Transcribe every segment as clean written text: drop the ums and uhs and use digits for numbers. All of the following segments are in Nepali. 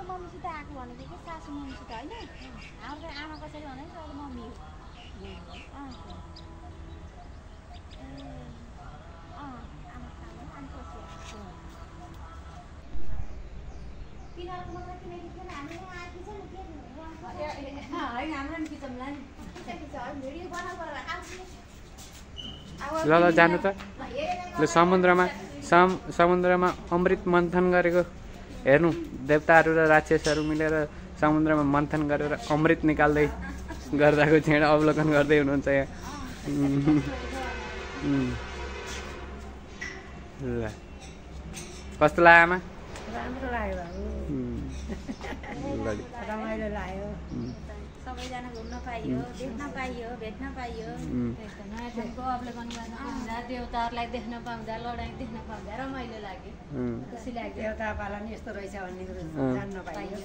मम्मीसित आएको भनेको के सासू मम्मीसित होइन हाम्रो आमा कसरी भनेको अब मम्मी हो ल ल जानु त ल समुद्रमा अमृत मन्थन गरेको हेर्नु देवताहरू र राक्षसहरू मिलेर समुद्रमा मन्थन गरेर अमृत निकाल्दै गर्दाको छेड अवलोकन गर्दै हुनुहुन्छ यहाँ ल कस्तो लाग्यो आमा राम्रो लाग्यो रमाइलो लाग्यो सबैजना घुम्न पाइयो देख्न पाइयो भेट्न पाइयो नयाँ ठाउँको अवलोकन गर्न पाउँदा देवताहरूलाई देख्न पाउँदा लडाइँ देख्न पाउँदा रमाइलो लाग्यो खुसी लाग्यो देवता पालन यस्तो रहेछ भन्ने कुरो जान्न पाइयो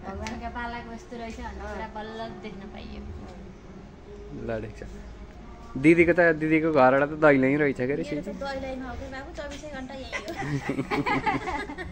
भगवान्का पालाको यस्तो रहेछ भन्ने कुरा बल्ल देख्न पाइयो लडेको छ दिदीको घरबाट त दैलै रहेछ के अरे दैलै नहो के बाबु 24 घण्टा यही हो